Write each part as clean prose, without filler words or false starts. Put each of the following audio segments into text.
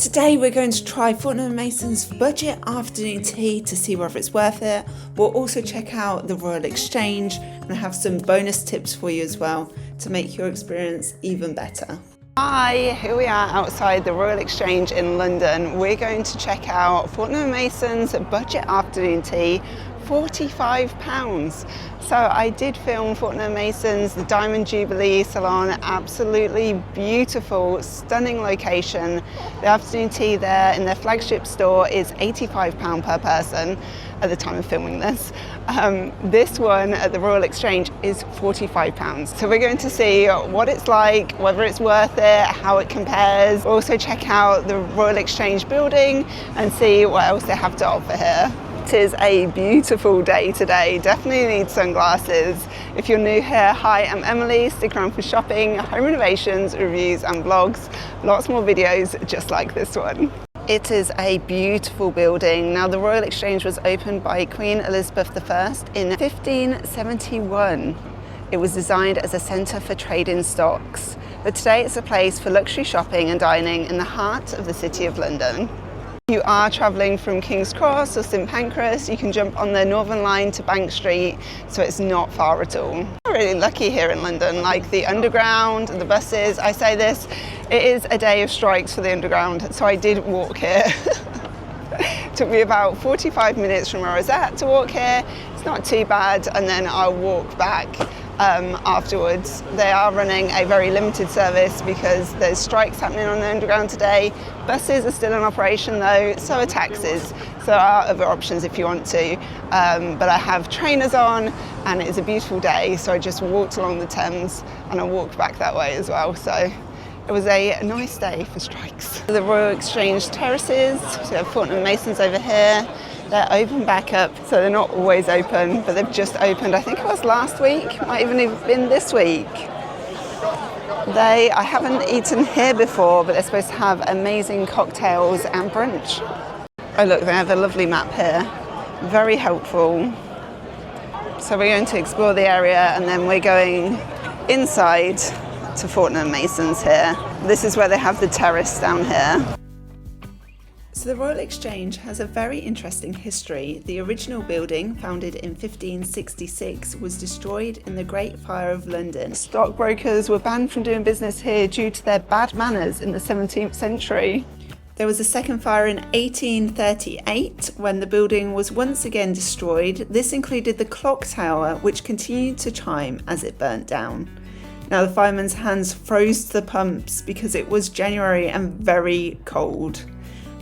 Today we're going to try Fortnum & Mason's budget afternoon tea to see whether it's worth it. We'll also check out the Royal Exchange and have some bonus tips for you as well to make your experience even better. Hi, here we are outside the Royal Exchange in London. We're going to check out Fortnum & Mason's budget afternoon tea, £45. So I did film Fortnum & Mason's the Diamon Jubilee Salon, absolutely beautiful, stunning location. The afternoon tea there in their flagship store is £85 per person at the time of filming this. This one at the Royal Exchange is £45. So we're going to see what it's like, whether it's worth it, how it compares. We'll also check out the Royal Exchange building and see what else they have to offer here. It is a beautiful day today. Definitely need sunglasses. If you're new here, hi, I'm Emily. Stick around for shopping, home renovations, reviews and vlogs. Lots more videos just like this one. It is a beautiful building. Now, the Royal Exchange was opened by Queen Elizabeth I in 1571. It was designed as a centre for trade in stocks, but today it's a place for luxury shopping and dining in the heart of the City of London. If you are travelling from King's Cross or St Pancras, you can jump on the Northern Line to Bank Street, so it's not far at all. I'm really lucky here in London, like the Underground, the buses. I say this, it is a day of strikes for the Underground, so I did walk here. It took me about 45 minutes from where I was at to walk here. It's not too bad, and then I'll walk back afterwards. They are running a very limited service because there's strikes happening on the Underground today. Buses are still in operation though, so are taxis. So there are other options if you want to. But I have trainers on and it's a beautiful day, so I just walked along the Thames and I walked back that way as well. So it was a nice day for strikes. The Royal Exchange terraces, so we have Fortnum & Mason's over here. They're open back up, so they're not always open, but they've just opened, I think it was last week, might even have been this week. I haven't eaten here before, but they're supposed to have amazing cocktails and brunch. Oh look, they have a lovely map here, very helpful. So we're going to explore the area and then we're going inside to Fortnum & Mason's here. This is where they have the terrace down here. So the Royal Exchange has a very interesting history. The original building, founded in 1566, was destroyed in the Great Fire of London. Stockbrokers were banned from doing business here due to their bad manners in the 17th century. There was a second fire in 1838 when the building was once again destroyed. This included the clock tower, which continued to chime as it burnt down. Now the firemen's hands froze to the pumps because it was January and very cold.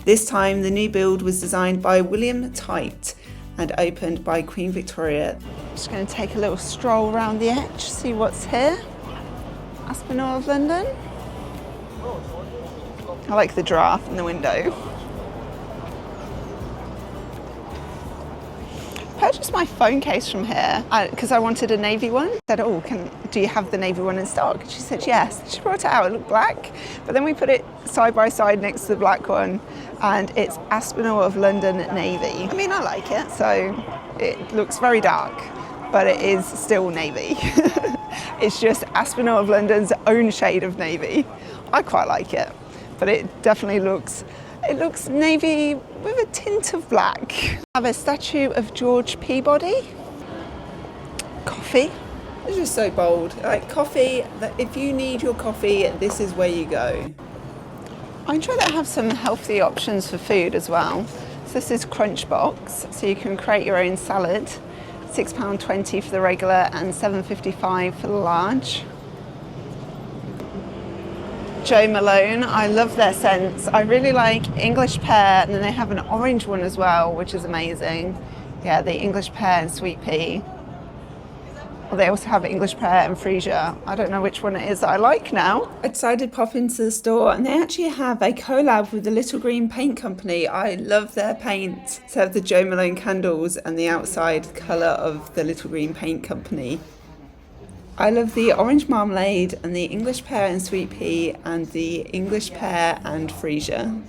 This time, the new build was designed by William Tite and opened by Queen Victoria. I'm just going to take a little stroll around the edge, see what's here. Aspinall of London. I like the giraffe in the window. Purchased my phone case from here because I wanted a navy one. I said, oh, do you have the navy one in stock? She said yes. She brought it out, it looked black, but then we put it side by side next to the black one and it's Aspinall of London navy. I mean, I like it, so it looks very dark, but it is still navy. It's just Aspinall of London's own shade of navy. I quite like it, but it definitely looks navy with a tint of black. I have a statue of George Peabody. Coffee. It's just so bold. Like coffee, if you need your coffee, this is where you go. I enjoy that I have some healthy options for food as well. So this is Crunch Box, so you can create your own salad. £6.20 for the regular and £7.55 for the large. Jo Malone, I love their scents. I really like English pear, and then they have an orange one as well, which is amazing. Yeah, the English pear and sweet pea. Well, they also have English pear and freesia. I don't know which one it is that I like now. I decided to pop into the store and they actually have a collab with the Little Green Paint Company. I love their paint. So they have the Jo Malone candles and the outside colour of the Little Green Paint Company. I love the orange marmalade and the English pear and sweet pea and the English pear and freesia.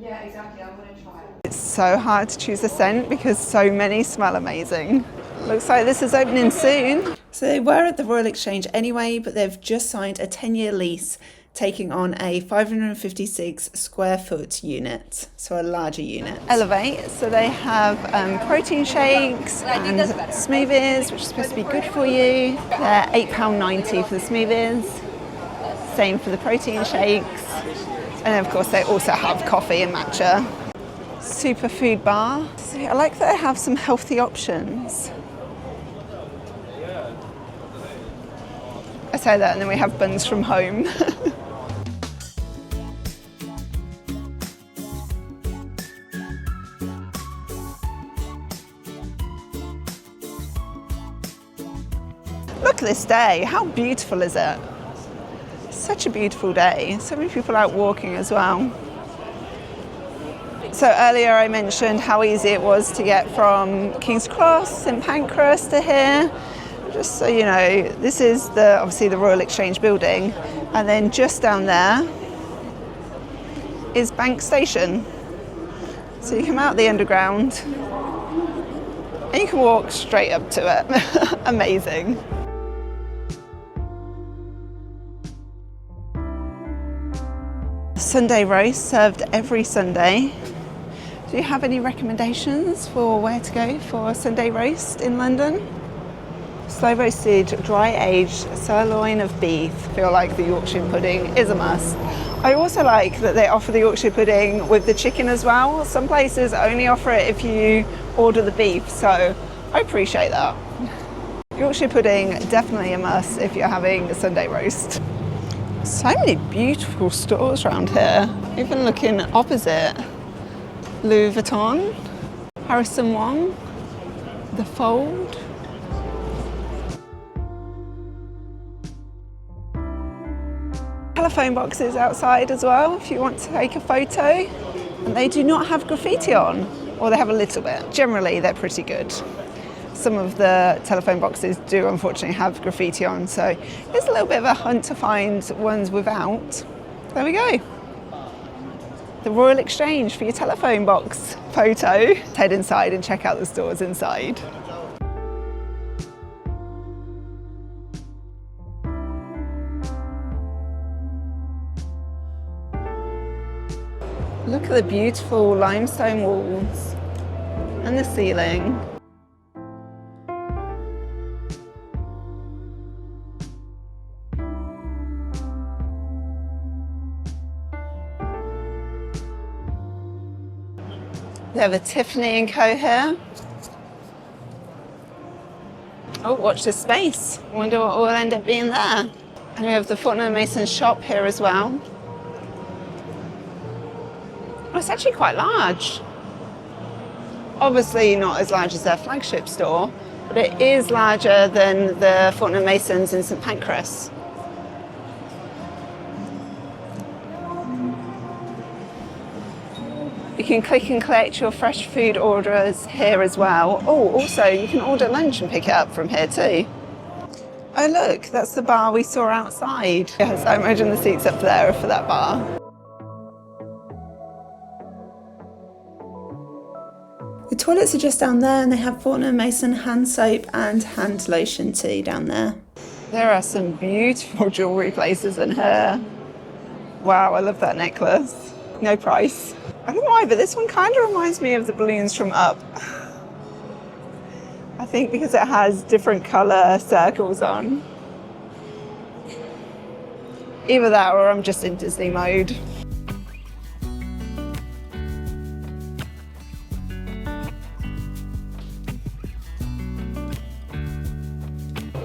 Yeah, exactly. I'm going to try it. It's so hard to choose a scent because so many smell amazing. Looks like this is opening soon. So they were at the Royal Exchange anyway, but they've just signed a 10-year lease taking on a 556 square foot unit, so a larger unit. Elevate, so they have protein shakes and smoothies, which is supposed to be good for you. They're £8.90 for the smoothies, same for the protein shakes, and of course they also have coffee and matcha. Superfood bar, so I like that they have some healthy options. I say that and then we have buns from home. Look at this day, how beautiful is it? Such a beautiful day, so many people out walking as well. So earlier I mentioned how easy it was to get from King's Cross, St Pancras to here. Just so you know, this is obviously the Royal Exchange building, and then just down there is Bank Station. So you come out the underground and you can walk straight up to it. Amazing. Sunday roast served every Sunday. Do you have any recommendations for where to go for Sunday roast in London? Slow roasted, dry aged sirloin of beef. I feel like the Yorkshire pudding is a must. I also like that they offer the Yorkshire pudding with the chicken as well. Some places only offer it if you order the beef, so I appreciate that. Yorkshire pudding, definitely a must if you're having a Sunday roast. So many beautiful stores around here. Even looking opposite, Louis Vuitton, Harrison Wong, The Fold. Telephone boxes outside as well if you want to take a photo. And they do not have graffiti on, or they have a little bit. Generally they're pretty good. Some of the telephone boxes do unfortunately have graffiti on, so it's a little bit of a hunt to find ones without. There we go. The Royal Exchange for your telephone box photo. Head inside and check out the stores inside. Look at the beautiful limestone walls and the ceiling. They have a Tiffany & Co here. Oh, watch this space. I wonder what will end up being there. And we have the Fortnums Shop here as well. Oh, it's actually quite large. Obviously not as large as their flagship store, but it is larger than the Fortnum Masons in St Pancras. You can click and collect your fresh food orders here as well. Oh, also you can order lunch and pick it up from here too. Oh look, that's the bar we saw outside. Yes, I imagine the seats up there are for that bar. The toilets are just down there, and they have Fortnum Mason hand soap and hand lotion too down there. There are some beautiful jewellery places in here. Wow, I love that necklace. No price. I don't know why, but this one kind of reminds me of the balloons from Up. I think because it has different colour circles on. Either that or I'm just in Disney mode.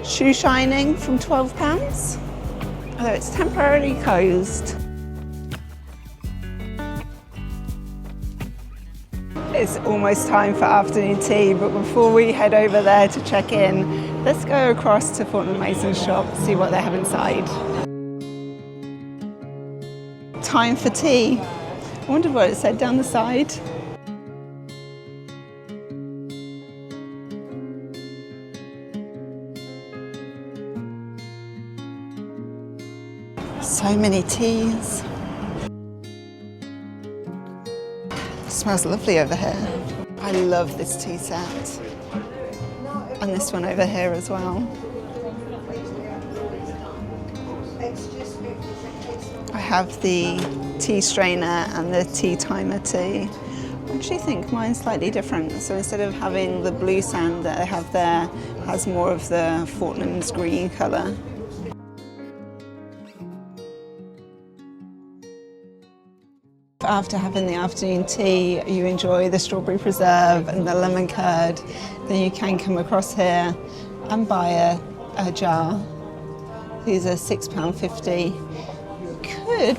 Shoe shining from £12, although it's temporarily closed. It's almost time for afternoon tea, but before we head over there to check in, let's go across to Fortnums Shop, see what they have inside. Time for tea. I wondered what it said down the side. So many teas. It smells lovely over here. I love this tea set. And this one over here as well. have the tea strainer and the tea timer tea. I actually think mine's slightly different. So instead of having the blue sand that I have there, it has more of the Fortnum's green colour. After having the afternoon tea, you enjoy the strawberry preserve and the lemon curd, then you can come across here and buy a jar. These are £6.50. You could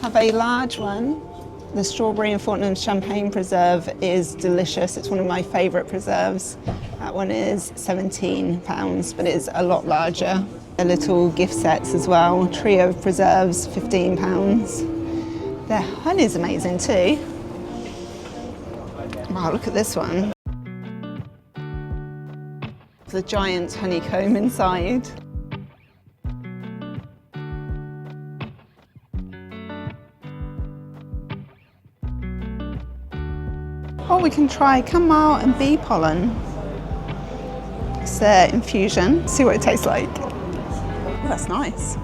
have a large one. The strawberry and Fortnum champagne preserve is delicious. It's one of my favourite preserves. That one is £17, but it's a lot larger. The little gift sets as well. Trio of preserves, £15. Their honey's amazing too. Wow, look at this one. The giant honeycomb inside. Oh, we can try camomile and bee pollen. It's their infusion. See what it tastes like. Oh, that's nice.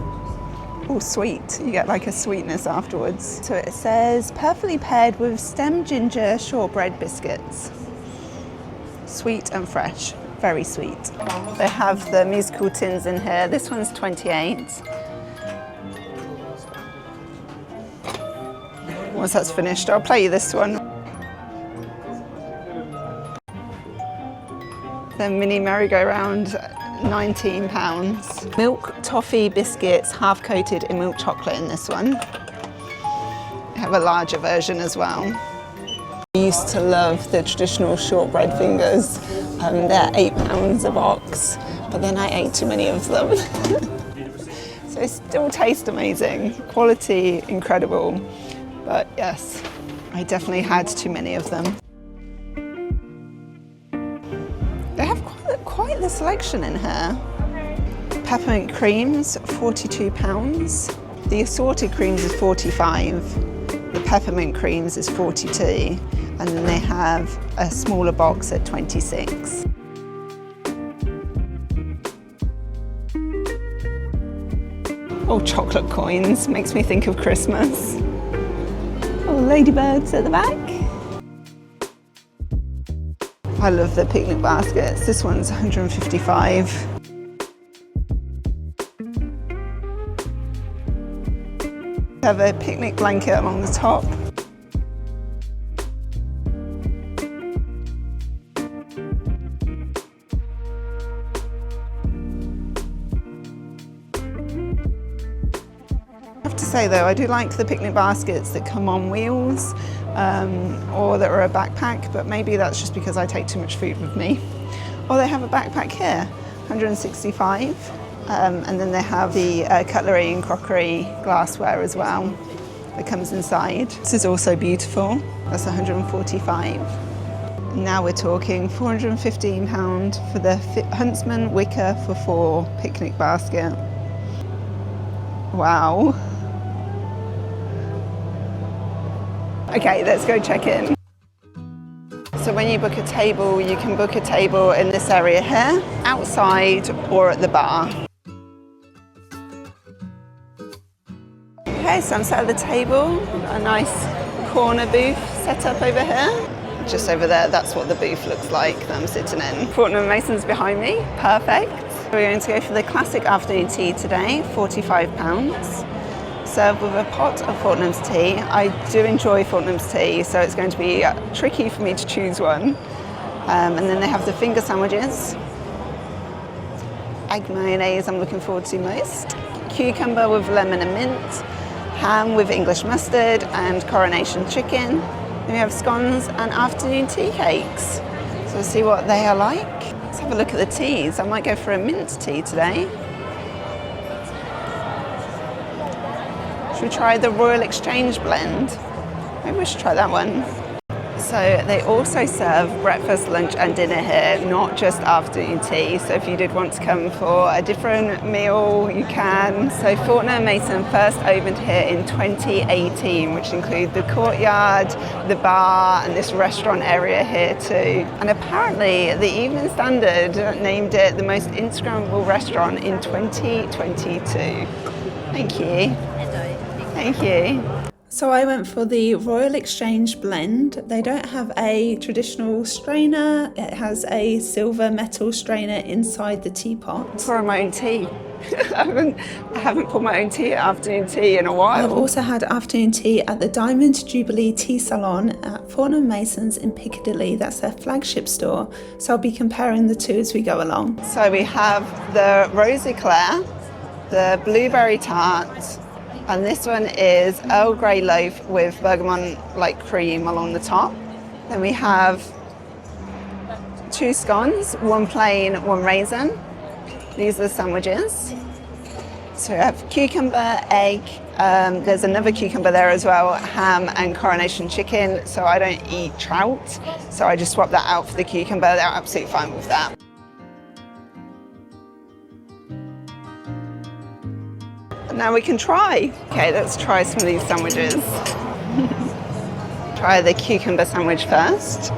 Oh, sweet. You get like a sweetness afterwards. So it says perfectly paired with stem ginger shortbread biscuits. Sweet and fresh. Very sweet. They have the musical tins in here. This one's 28. Once that's finished, I'll play you this one. The mini merry-go-round, £19. Milk toffee biscuits, half coated in milk chocolate in this one. I have a larger version as well. I used to love the traditional shortbread fingers. They're £8 a box, but then I ate too many of them. So they still taste amazing, quality incredible, but yes, I definitely had too many of them. They have quite the selection in here. Peppermint creams, £42. The assorted creams is £45. The peppermint creams is £42. And then they have a smaller box at £26. Oh, chocolate coins, makes me think of Christmas. Oh, ladybirds at the back. I love the picnic baskets. This one's £155. Have a picnic blanket along the top. I have to say though, I do like the picnic baskets that come on wheels. Or that are a backpack, but maybe that's just because I take too much food with me. Or they have a backpack here, £165. And then they have the cutlery and crockery glassware as well that comes inside. This is also beautiful. That's £145. Now we're talking £415 for the Huntsman Wicker for 4 picnic basket. Wow. Okay, let's go check in. So when you book a table, you can book a table in this area here, outside or at the bar. Okay, so I'm sat at the table, a nice corner booth set up over here. Just over there, that's what the booth looks like that I'm sitting in. Fortnum & Mason's behind me, perfect. We're going to go for the classic afternoon tea today, £45. Served with a pot of Fortnum's tea. I do enjoy Fortnum's tea, so it's going to be tricky for me to choose one. And then they have the finger sandwiches. Egg mayonnaise I'm looking forward to most. Cucumber with lemon and mint. Ham with English mustard and coronation chicken. Then we have scones and afternoon tea cakes. So we'll see what they are like. Let's have a look at the teas. I might go for a mint tea today. Should we try the Royal Exchange blend? Maybe we should try that one. So they also serve breakfast, lunch and dinner here, not just afternoon tea. So if you did want to come for a different meal, you can. So Fortnum & Mason first opened here in 2018, which include the courtyard, the bar and this restaurant area here too. And apparently the Evening Standard named it the most Instagrammable restaurant in 2022. Thank you. Thank you. So I went for the Royal Exchange blend. They don't have a traditional strainer. It has a silver metal strainer inside the teapot. For my own tea. I haven't put my own tea at afternoon tea in a while. I've also had afternoon tea at the Diamond Jubilee Tea Salon at Fortnum Masons in Piccadilly. That's their flagship store. So I'll be comparing the two as we go along. So we have the Rose Eclair, the Blueberry Tart, and this one is Earl Grey loaf with bergamot like cream along the top. Then we have 2 scones, 1 plain, 1 raisin. These are the sandwiches. So we have cucumber, egg, there's another cucumber there as well, ham and coronation chicken. So I don't eat trout, so I just swap that out for the cucumber. They're absolutely fine with that. Now we can try. Okay, let's try some of these sandwiches. Try the cucumber sandwich first.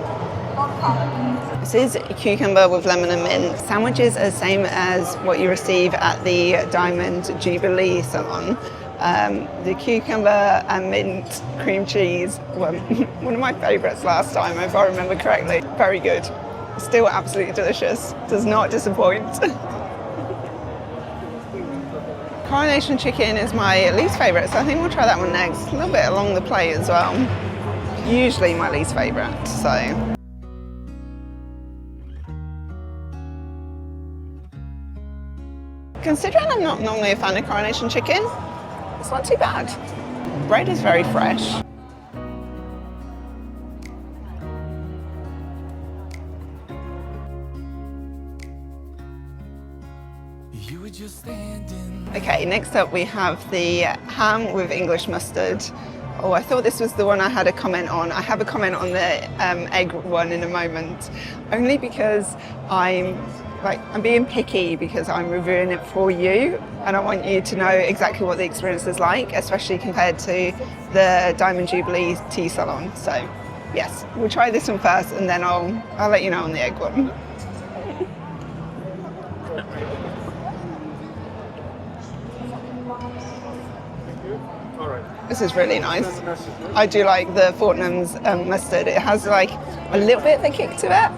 This is cucumber with lemon and mint. Sandwiches are the same as what you receive at the Diamond Jubilee Salon. The cucumber and mint cream cheese were one of my favourites last time, if I remember correctly. Very good. Still absolutely delicious. Does not disappoint. Coronation chicken is my least favourite, so I think we'll try that one next. A little bit along the plate as well. Usually my least favourite, so. Considering I'm not normally a fan of coronation chicken, it's not too bad. Bread is very fresh. Okay, next up we have the ham with English mustard. Oh, I thought this was the one I had a comment on. I have a comment on the egg one in a moment, only because I'm being picky because I'm reviewing it for you and I want you to know exactly what the experience is like, especially compared to the Diamond Jubilee Tea Salon. So yes, we'll try this one first and then I'll let you know on the egg one. This is really nice. I do like the Fortnum's mustard. It has like a little bit of a kick to it.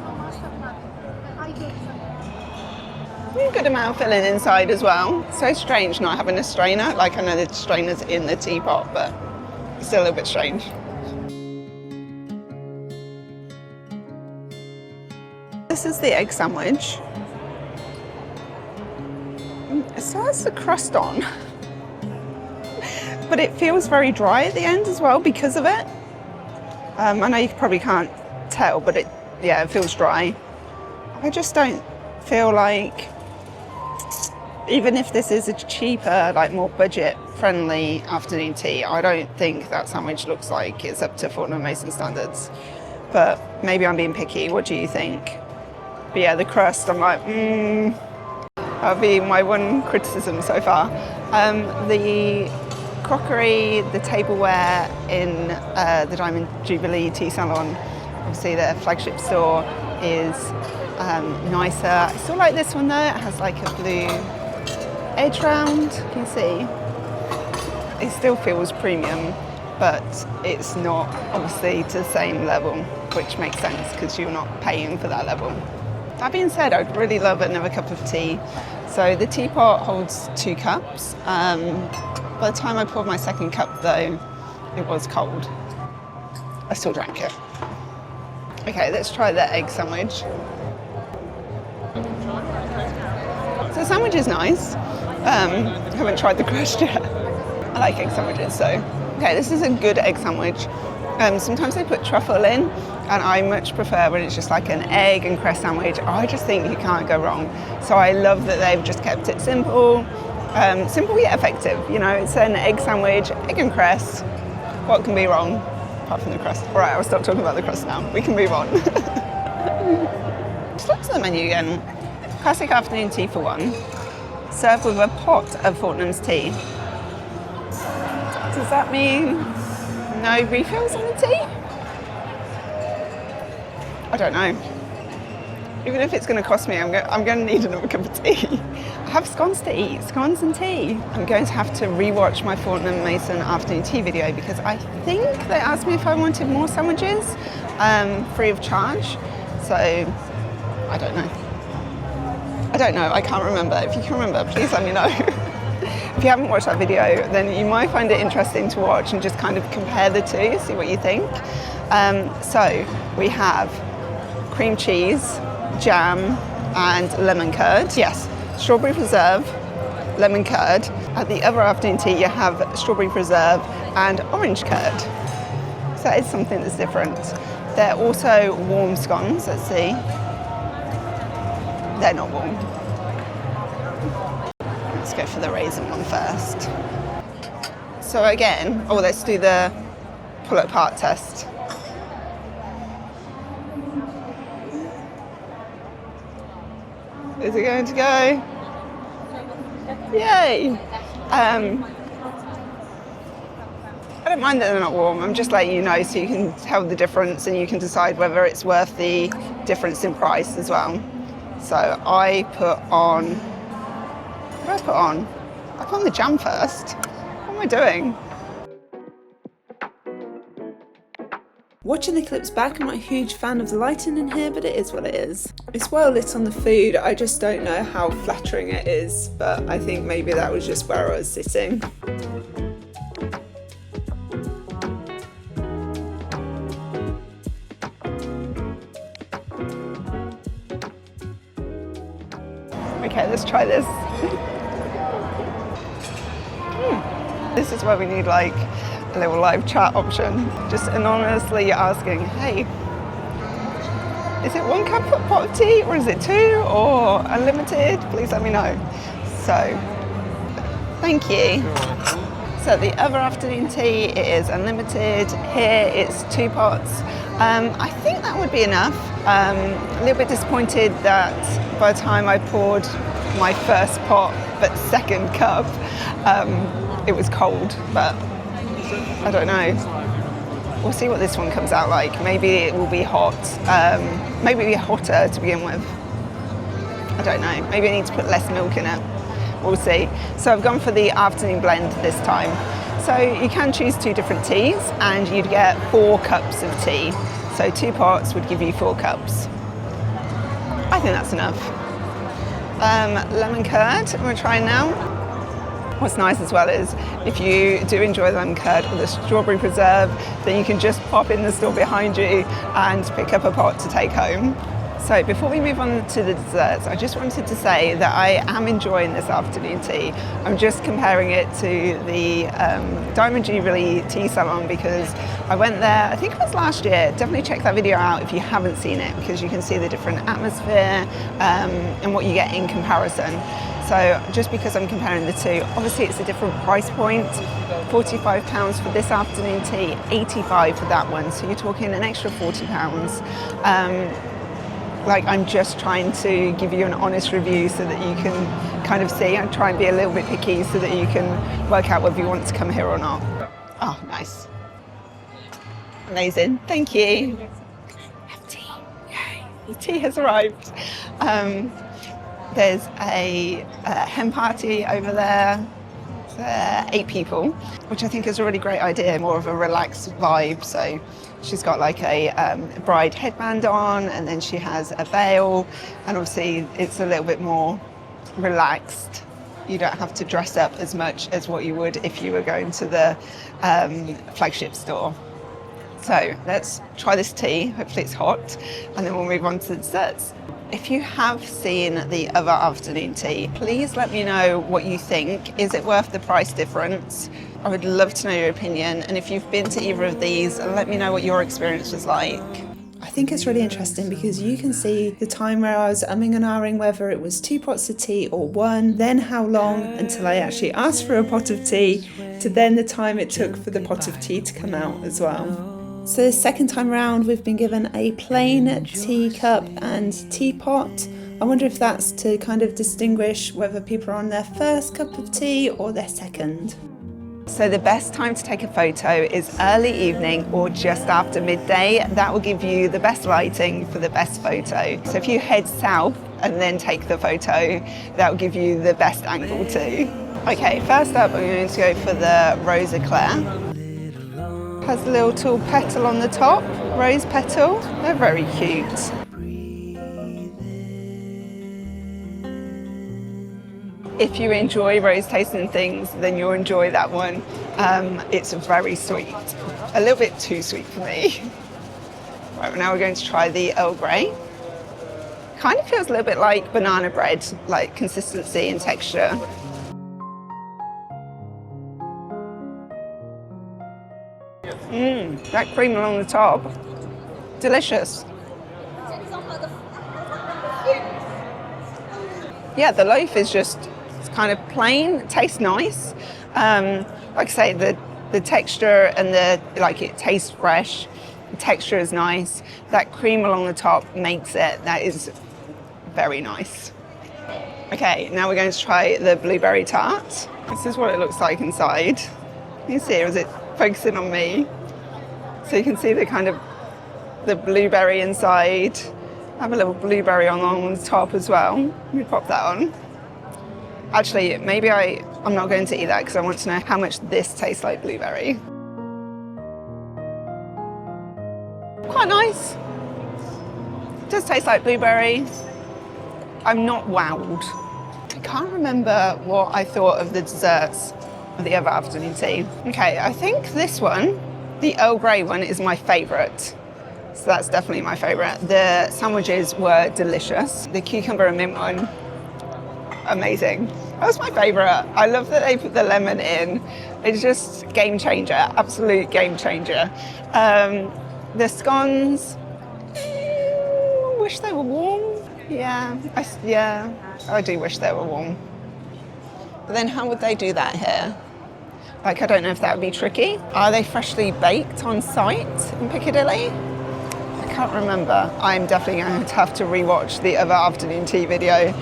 A good amount of filling inside as well. So strange not having a strainer. Like I know the strainer's in the teapot, but it's still a little bit strange. This is the egg sandwich. It still has the crust on. But it feels very dry at the end as well because of it. I know you probably can't tell, but it feels dry. I just don't feel like, even if this is a cheaper, like more budget-friendly afternoon tea, I don't think that sandwich looks like it's up to Fortnum Mason standards. But maybe I'm being picky. What do you think? But yeah, the crust, I'm like, that'll be my one criticism so far. The crockery, the tableware in the Diamond Jubilee Tea Salon, obviously their flagship store, is nicer. I still like this one though. It has like a blue edge round, can you see? It still feels premium, but it's not obviously to the same level, which makes sense because you're not paying for that level. That being said, I'd really love another cup of tea. So the teapot holds 2 cups. By the time I poured my second cup though, it was cold. I still drank it. Okay, let's try the egg sandwich. So the sandwich is nice. I haven't tried the crust yet. I like egg sandwiches, so. Okay, this is a good egg sandwich. Sometimes they put truffle in, and I much prefer when it's just like an egg and cress sandwich. I just think you can't go wrong. So I love that they've just kept it simple. Simple yet effective. You know, it's an egg sandwich, egg and cress. What can be wrong? Apart from the crust. All right, I'll stop talking about the crust now. We can move on. Just look at the menu again. Classic afternoon tea for one. Served with a pot of Fortnum's tea. Does that mean no refills on the tea? I don't know. Even if it's going to cost me, I'm going to need another cup of tea. I have scones to eat, scones and tea. I'm going to have to rewatch my Fortnum Mason afternoon tea video because I think they asked me if I wanted more sandwiches, free of charge. So, I don't know. I can't remember. If you can remember, please let me know. If you haven't watched that video, then you might find it interesting to watch and just kind of compare the two, see what you think. So, we have cream cheese, jam, and lemon curd. Yes, strawberry preserve, lemon curd. At the other afternoon tea, you have strawberry preserve and orange curd. So that is something that's different. They're also warm scones, let's see. They're not warm. Let's go for the raisin one first. So again, let's do the pull it apart test. Is it going to go? Yay! I don't mind that they're not warm. I'm just letting you know so you can tell the difference and you can decide whether it's worth the difference in price as well. So I put on, what did I put on? I put on the jam first. What am I doing? Watching the clips back, I'm not a huge fan of the lighting in here, but it is what it is. It's well lit on the food, I just don't know how flattering it is, but I think maybe that was just where I was sitting. Okay, let's try this. This is where we need like a little live chat option. Just anonymously asking, hey, is it 1 cup pot of tea or is it 2 or unlimited? Please let me know. So, thank you. So the other afternoon tea, it is unlimited. Here it's 2 pots. I think that would be enough. A little bit disappointed that by the time I poured my first pot, but second cup, it was cold, but I don't know. We'll see what this one comes out like. Maybe it will be hot. Maybe it'll be hotter to begin with. I don't know. Maybe I need to put less milk in it. We'll see. So I've gone for the afternoon blend this time. So you can choose 2 different teas and you'd get 4 cups of tea. So 2 pots would give you 4 cups. I think that's enough. Lemon curd, I'm going to try now. What's nice as well is if you do enjoy the lemon curd or the strawberry preserve, then you can just pop in the store behind you and pick up a pot to take home. So before we move on to the desserts, I just wanted to say that I am enjoying this afternoon tea. I'm just comparing it to the Diamon Jubilee Tea Salon because I went there, I think it was last year. Definitely check that video out if you haven't seen it because you can see the different atmosphere and what you get in comparison. So just because I'm comparing the two, obviously it's a different price point. £45 for this afternoon tea, £85 for that one. So you're talking an extra £40. Like I'm just trying to give you an honest review so that you can kind of see. I try and be a little bit picky so that you can work out whether you want to come here or not. Oh, nice. Amazing, thank you. Have tea, yay. The tea has arrived. There's a hen party over there. 8 people, which I think is a really great idea, more of a relaxed vibe. So she's got like a bride headband on and then she has a veil and obviously it's a little bit more relaxed. You don't have to dress up as much as what you would if you were going to the flagship store. So let's try this tea, hopefully it's hot, and then we'll move on to the desserts. If you have seen the other afternoon tea, please let me know what you think. Is it worth the price difference? I would love to know your opinion. And if you've been to either of these, let me know what your experience was like. I think it's really interesting because you can see the time where I was umming and ahhing whether it was 2 pots of tea or 1, then how long until I actually asked for a pot of tea, to then the time it took for the pot of tea to come out as well. So the second time around we've been given a plain teacup and teapot. I wonder if that's to kind of distinguish whether people are on their first cup of tea or their second. So the best time to take a photo is early evening or just after midday. That will give you the best lighting for the best photo. So if you head south and then take the photo. That'll give you the best angle too. Okay, first up, I'm going to go for the rose eclair. Has a little petal on the top, rose petal. They're very cute. If you enjoy rose tasting things, then you'll enjoy that one. It's very sweet, a little bit too sweet for me. Right, now we're going to try the Earl Grey. Kind of feels a little bit like banana bread, like consistency and texture. That cream along the top, delicious. Yeah, the loaf is just kind of plain, it tastes nice. Like I say, the texture and it tastes fresh. The texture is nice. That cream along the top makes it, that is very nice. Okay, now we're going to try the blueberry tart. This is what it looks like inside. You see, or is it focusing on me? So you can see the blueberry inside. I have a little blueberry on the top as well. Let me pop that on. Actually, maybe I'm not going to eat that because I want to know how much this tastes like blueberry. Quite nice. It does taste like blueberry. I'm not wowed. I can't remember what I thought of the desserts of the other afternoon tea. Okay, I think this one, the Earl Grey one, is my favourite. So that's definitely my favourite. The sandwiches were delicious. The cucumber and mint one, amazing. That was my favourite. I love that they put the lemon in. It's just game changer, absolute game changer. The scones, I wish they were warm. Yeah, I do wish they were warm. But then how would they do that here? Like, I don't know if that would be tricky. Are they freshly baked on site in Piccadilly? I can't remember. I'm definitely going to have to rewatch the other afternoon tea video.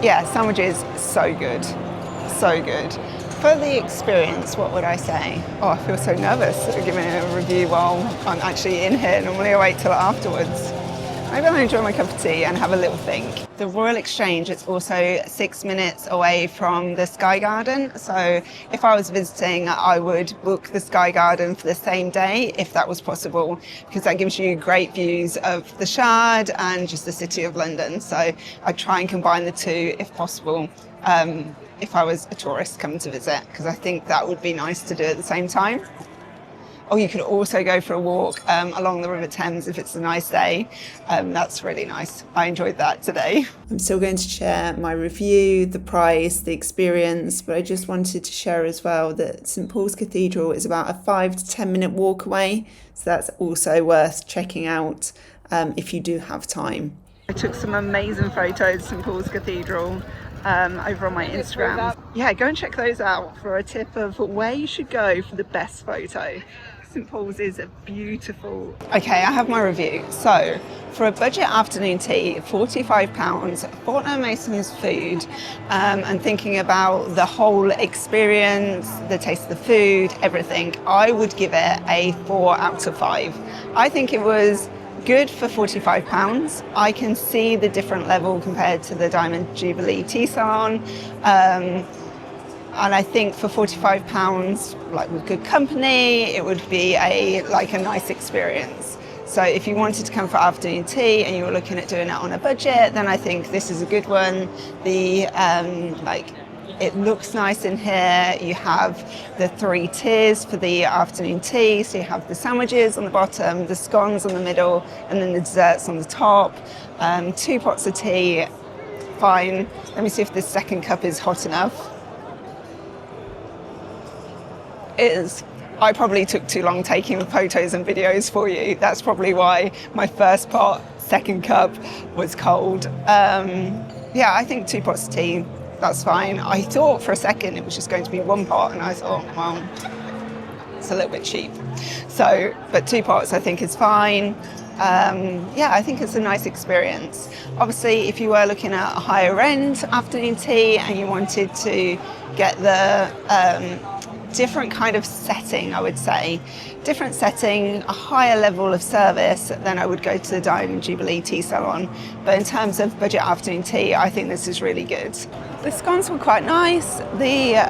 Yeah, sandwiches, so good. So good. For the experience, what would I say? Oh, I feel so nervous giving a review while I'm actually in here. Normally I wait till afterwards. Maybe I'll enjoy my cup of tea and have a little think. The Royal Exchange is also 6 minutes away from the Sky Garden. So if I was visiting, I would book the Sky Garden for the same day, if that was possible, because that gives you great views of the Shard and just the City of London. So I'd try and combine the two if possible. If I was a tourist coming to visit, because I think that would be nice to do at the same time. Or you could also go for a walk along the River Thames if it's a nice day. That's really nice. I enjoyed that today. I'm still going to share my review, the price, the experience, but I just wanted to share as well that St Paul's Cathedral is about a 5 to 10 minute walk away. So that's also worth checking out if you do have time. I took some amazing photos of St Paul's Cathedral over on my Instagram. Yeah, go and check those out for a tip of where you should go for the best photo. St Paul's is beautiful. Okay, I have my review. So, for a budget afternoon tea, £45, Fortnum Mason's food, and thinking about the whole experience, the taste of the food, everything, I would give it a 4 out of 5. I think it was good for £45. I can see the different level compared to the Diamon Jubilee Tea Salon. And I think for £45, like with good company, it would be a nice experience. So if you wanted to come for afternoon tea and you were looking at doing it on a budget, then I think this is a good one. It looks nice in here. You have the 3 tiers for the afternoon tea. So you have the sandwiches on the bottom, the scones on the middle, and then the desserts on the top. 2 pots of tea, fine. Let me see if this second cup is hot enough. It is. I probably took too long taking photos and videos for you. That's probably why my first pot, second cup was cold. Yeah, I think 2 pots of tea, that's fine. I thought for a second it was just going to be 1 pot, and I thought, well, it's a little bit cheap. So, but 2 pots I think is fine. Yeah, I think it's a nice experience. Obviously, if you were looking at a higher end afternoon tea and you wanted to get the different kind of setting, I would say, different setting, a higher level of service, then I would go to the Diamon Jubilee Tea Salon. But in terms of budget afternoon tea, I think this is really good. The scones were quite nice. The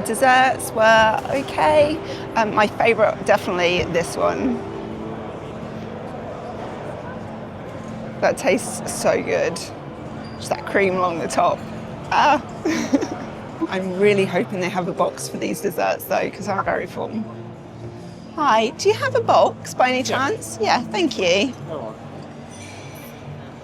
desserts were okay. My favourite, definitely this one. That tastes so good. Just that cream along the top. Ah. I'm really hoping they have a box for these desserts though, because I'm very full. Hi, do you have a box by any chance? Yeah, thank you.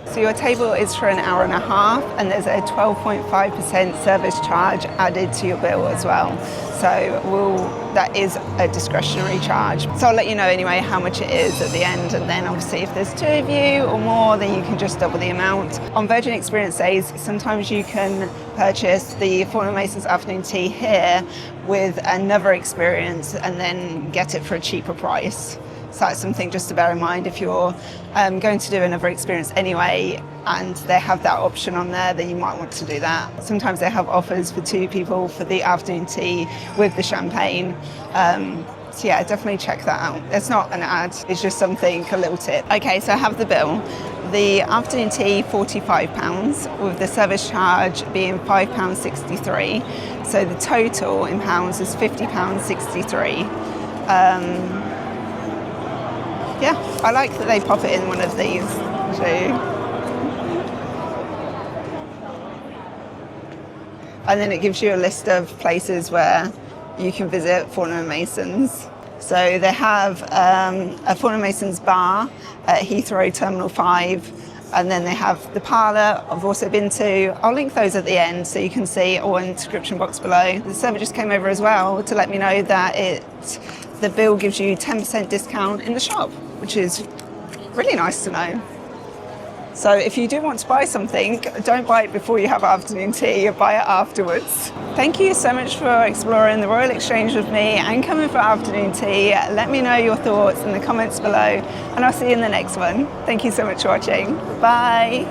So your table is for an hour and a half, and there's a 12.5% service charge added to your bill as well. So that is a discretionary charge. So I'll let you know anyway how much it is at the end, and then obviously if there's two of you or more, then you can just double the amount. On Virgin Experience days, sometimes you can purchase the Fortnum Masons afternoon tea here with another experience and then get it for a cheaper price. So that's something just to bear in mind if you're going to do another experience anyway and they have that option on there, then you might want to do that. Sometimes they have offers for two people for the afternoon tea with the champagne. So yeah, definitely check that out. It's not an ad, it's just something, a little tip. Okay, so I have the bill. The afternoon tea, £45, with the service charge being £5.63. So the total in pounds is £50.63. Yeah, I like that they pop it in one of these too. And then it gives you a list of places where you can visit Fortnum Masons. So they have a Fortnum Masons bar at Heathrow Terminal 5, and then they have the parlour I've also been to. I'll link those at the end so you can see, or in the description box below. The server just came over as well to let me know that the bill gives you 10% discount in the shop, which is really nice to know. So if you do want to buy something, don't buy it before you have afternoon tea, buy it afterwards. Thank you so much for exploring the Royal Exchange with me and coming for afternoon tea. Let me know your thoughts in the comments below, and I'll see you in the next one. Thank you so much for watching. Bye.